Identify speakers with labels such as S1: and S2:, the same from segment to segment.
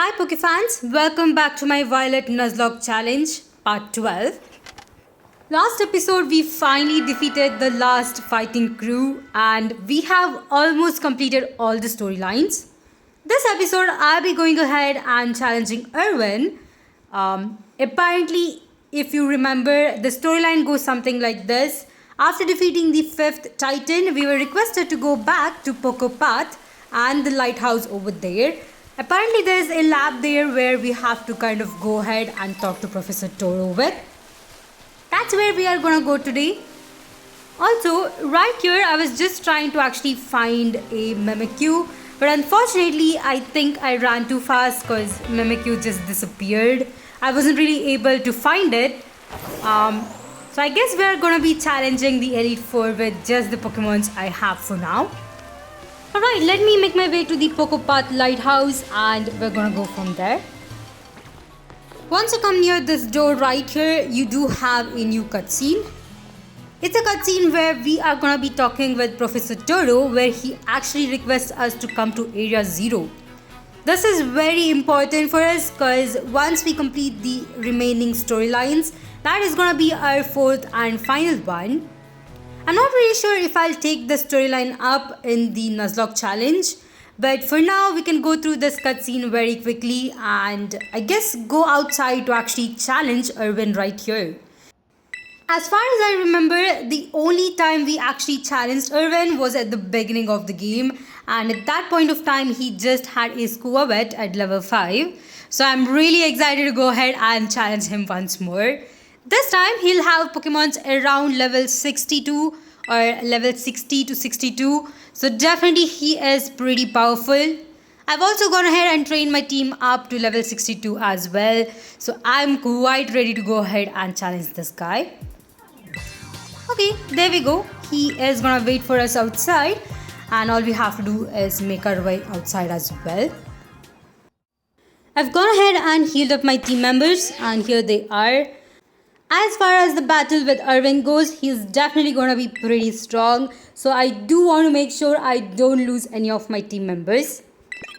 S1: Hi Pokefans, welcome back to my Violet Nuzlocke challenge, part 12. Last episode we finally defeated the last fighting crew and we have almost completed all the storylines. This episode I'll be going ahead and challenging Erwin. Apparently, if you remember, the storyline goes something like this. After defeating the 5th Titan, we were requested to go back to Pokepath and the lighthouse over there. Apparently there is a lab there where we have to kind of go ahead and talk to Professor Toro with. That's where we are gonna go today. Also, right here I was just trying to actually find a Mimikyu, but unfortunately I think I ran too fast because Mimikyu just disappeared. I wasn't really able to find it. So I guess we are gonna be challenging the Elite Four with just the Pokemons I have for now. Alright, let me make my way to the Pokepath Lighthouse and we're gonna go from there. Once you come near this door right here, you do have a new cutscene. It's a cutscene where we are gonna be talking with Professor Toro, where he actually requests us to come to Area 0. This is very important for us because once we complete the remaining storylines, that is gonna be our 4th and final one. I'm not really sure if I'll take the storyline up in the Nuzlocke challenge, but for now we can go through this cutscene very quickly and I guess go outside to actually challenge Erwin right here. As far as I remember, the only time we actually challenged Erwin was at the beginning of the game, and at that point of time he just had a Squawet at level 5. So I'm really excited to go ahead and challenge him once more. This time he'll have Pokemons around level 62 or level 60 to 62. So definitely he is pretty powerful. I've also gone ahead and trained my team up to level 62 as well. So I'm quite ready to go ahead and challenge this guy. Okay, there we go. He is gonna wait for us outside and all we have to do is make our way outside as well. I've gone ahead and healed up my team members and here they are. As far as the battle with Erwin goes, he's definitely gonna be pretty strong. So I do want to make sure I don't lose any of my team members.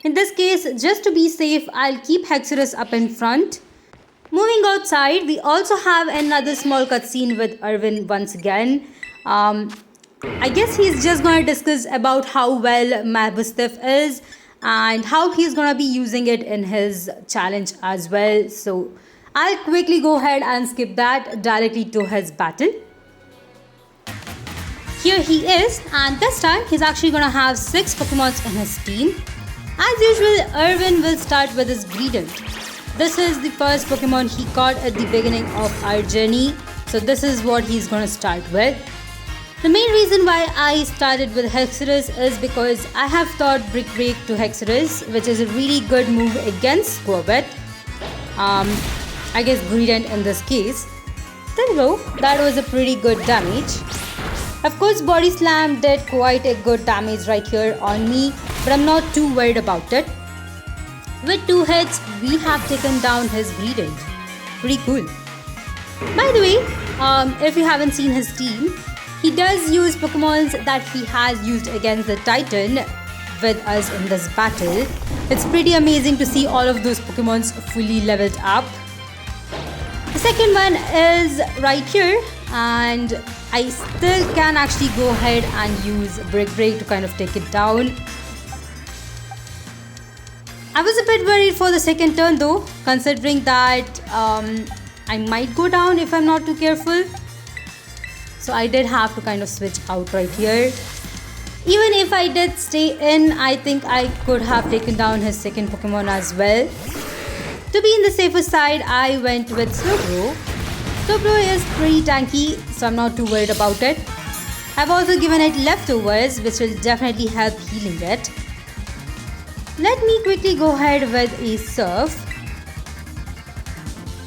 S1: In this case, just to be safe, I'll keep Hexerus up in front. Moving outside, we also have another small cutscene with Erwin once again. I guess he's just gonna discuss about how well Mabustiff is and how he's gonna be using it in his challenge as well. So I'll quickly go ahead and skip that directly to his battle. Here he is, and this time he's actually gonna have 6 Pokemons in his team. As usual, Erwin will start with his Greedent. This is the first Pokemon he caught at the beginning of our journey, so this is what he's gonna start with. The main reason why I started with Hexerus is because I have taught Brick Break to Hexerus, which is a really good move against Squawet. I guess Greedent in this case. There we go, that was a pretty good damage. Of course, Body Slam did quite a good damage right here on me, but I'm not too worried about it. With 2 hits, we have taken down his Greedent. Pretty cool. By the way, if you haven't seen his team, he does use Pokemons that he has used against the Titan with us in this battle. It's pretty amazing to see all of those Pokemons fully leveled up. The second one is right here and I still can actually go ahead and use Brick Break to kind of take it down. I was a bit worried for the second turn though, considering that I might go down if I'm not too careful. So I did have to kind of switch out right here. Even if I did stay in, I think I could have taken down his second Pokemon as well. To be in the safer side, I went with Slowbro. Slowbro is pretty tanky, so I'm not too worried about it. I've also given it leftovers, which will definitely help healing it. Let me quickly go ahead with a Surf.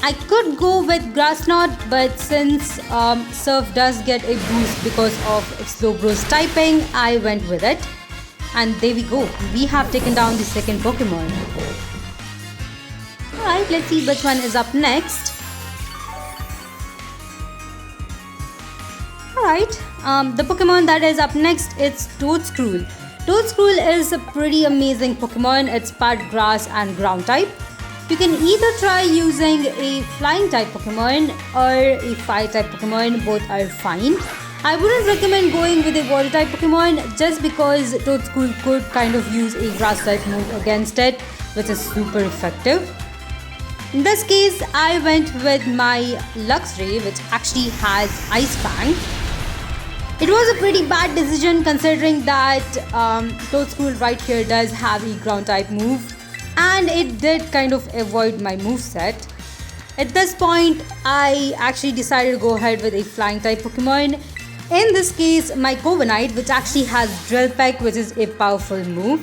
S1: I could go with Grass Knot, but since Surf does get a boost because of Slowbro's typing, I went with it. And there we go, we have taken down the second Pokemon. Alright, let's see which one is up next. Alright, the Pokemon that is up next is Toadscruel. Toadstool is a pretty amazing Pokemon. It's part grass and ground type. You can either try using a flying type Pokemon or a fire type Pokemon. Both are fine. I wouldn't recommend going with a water type Pokemon just because Toadstool could kind of use a grass type move against it, which is super effective. In this case, I went with my Luxray, which actually has Ice Fang. It was a pretty bad decision considering that Toadstool right here does have a ground type move, and it did kind of avoid my moveset. At this point, I actually decided to go ahead with a flying type Pokemon. In this case, my Corviknight, which actually has Drill Peck, which is a powerful move.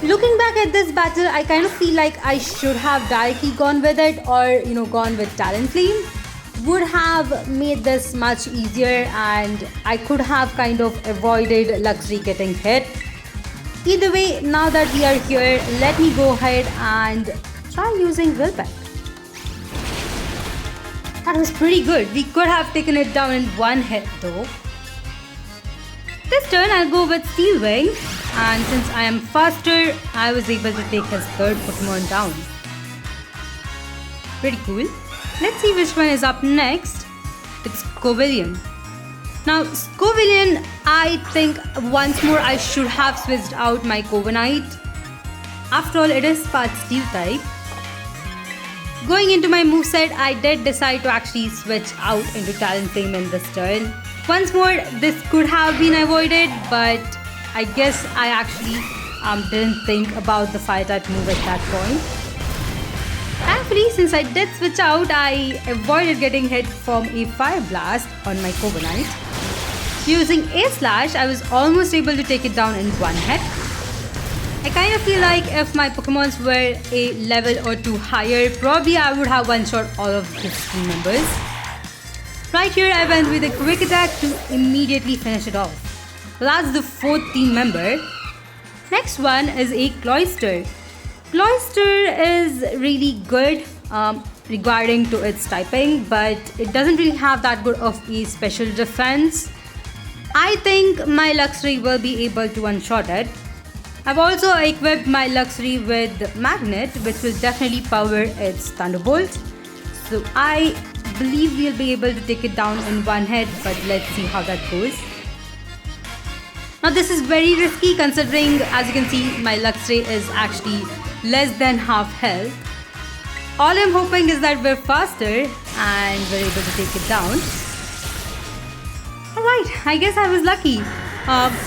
S1: Looking back at this battle, I kind of feel like I should have directly gone with it, or gone with Talonflame. Would have made this much easier, and I could have kind of avoided Luxray getting hit. Either way, now that we are here, let me go ahead and try using Drill Peck. That was pretty good. We could have taken it down in one hit though. This turn I'll go with Steel Wing, and since I am faster, I was able to take his third Pokemon down. Pretty cool. Let's see which one is up next. It's Scovillion. Now Scovillion, I think once more I should have switched out my Corviknight. After all, it is part Steel type. Going into my moveset, I did decide to actually switch out into Talonflame in this turn. Once more, this could have been avoided, but I guess I actually didn't think about the fire type move at that point. Thankfully, since I did switch out, I avoided getting hit from a Fire Blast on my Corviknight. Using A Slash, I was almost able to take it down in one hit. I kind of feel like if my Pokemons were a level or two higher, probably I would have one-shot all of his team members. Right here, I went with a Quick Attack to immediately finish it off. Well, that's the fourth team member. Next one is a Cloyster. Cloyster is really good regarding to its typing, but it doesn't really have that good of a special defense. I think my Luxray will be able to one-shot it. I've also equipped my Luxray with Magnet, which will definitely power its Thunderbolt. So I believe we'll be able to take it down in one hit, but let's see how that goes. Now this is very risky considering, as you can see, my Luxray is actually less than half health. All I'm hoping is that we're faster and we're able to take it down. Alright, I guess I was lucky.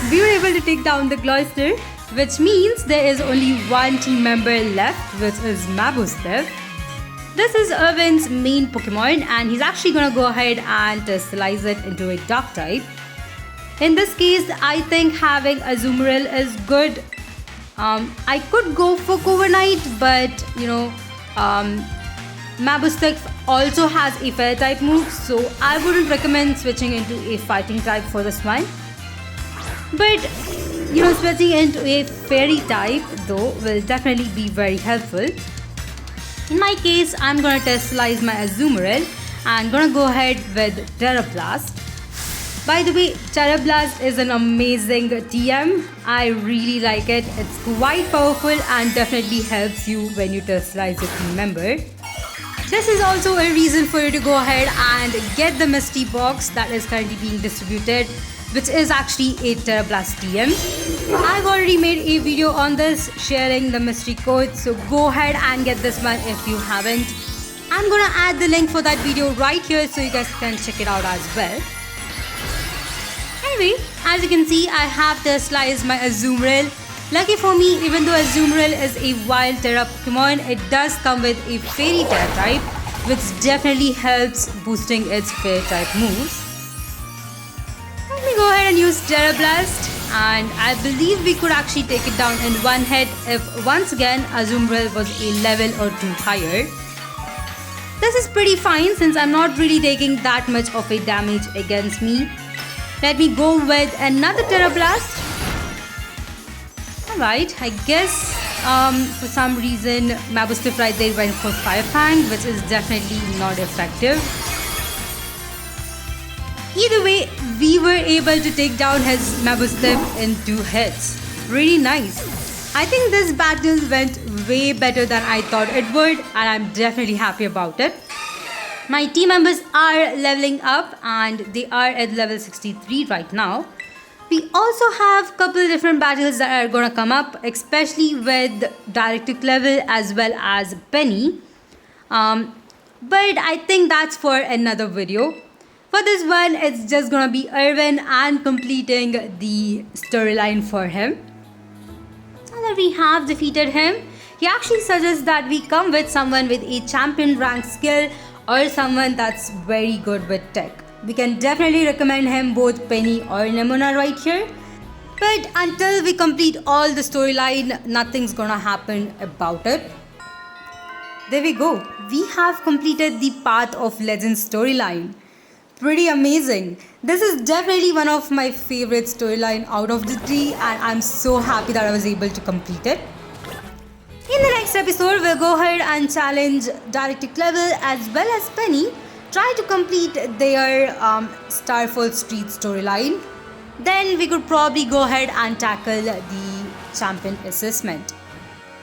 S1: We were able to take down the Cloyster, which means there is only one team member left, which is Mabosstiff. This is Irwin's main Pokemon, and he's actually gonna go ahead and terrestrialize it into a Dark type. In this case, I think having Azumarill is good. I could go for Corviknight, but Mabosstiff also has a Fire type move, so I wouldn't recommend switching into a fighting type for this one. But switching into a Fairy type though will definitely be very helpful. In my case, I'm gonna terrestrialize my Azumarill and gonna go ahead with Terra Blast. By the way, Terra Blast is an amazing TM. I really like it. It's quite powerful and definitely helps you when you terrestrialize your team member. This is also a reason for you to go ahead and get the mystery box that is currently being distributed, which is actually a Terra Blast TM. I've already made a video on this sharing the mystery code, so go ahead and get this one if you haven't. I'm gonna add the link for that video right here so you guys can check it out as well. Anyway, as you can see, I have terrestrialized my Azumarill. Lucky for me, even though Azumarill is a wild Terra Pokemon, it does come with a Fairy Terra type, which definitely helps boosting its Fairy type moves. Let me go ahead and use Terra Blast, and I believe we could actually take it down in one hit if once again Azumarill was a level or two higher. This is pretty fine since I'm not really taking that much of a damage against me. Let me go with another Terra Blast. Alright, I guess for some reason Mabosstiff right there went for Fire Fang, which is definitely not effective. Either way, we were able to take down his membership in 2 hits. Really nice. I think this battle went way better than I thought it would, and I'm definitely happy about it. My team members are leveling up and they are at level 63 right now. We also have a couple different battles that are gonna come up, especially with Directic level as well as Penny. But I think that's for another video. For this one, it's just gonna be Irwin and completing the storyline for him. Now that we have defeated him, he actually suggests that we come with someone with a champion rank skill or someone that's very good with tech. We can definitely recommend him both Penny or Nemona right here. But until we complete all the storyline, nothing's gonna happen about it. There we go. We have completed the Path of Legends storyline. Pretty amazing. This is definitely one of my favorite storyline out of the 3, and I'm so happy that I was able to complete it. In the next episode, we'll go ahead and challenge Directic level as well as Penny, try to complete their Starfall Street storyline. Then we could probably go ahead and tackle the champion assessment.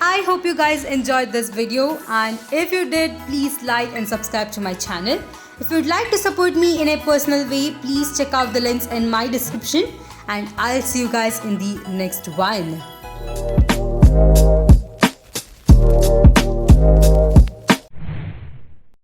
S1: I hope you guys enjoyed this video, and if you did, please like and subscribe to my channel. If you'd like to support me in a personal way, please check out the links in my description, and I'll see you guys in the next one.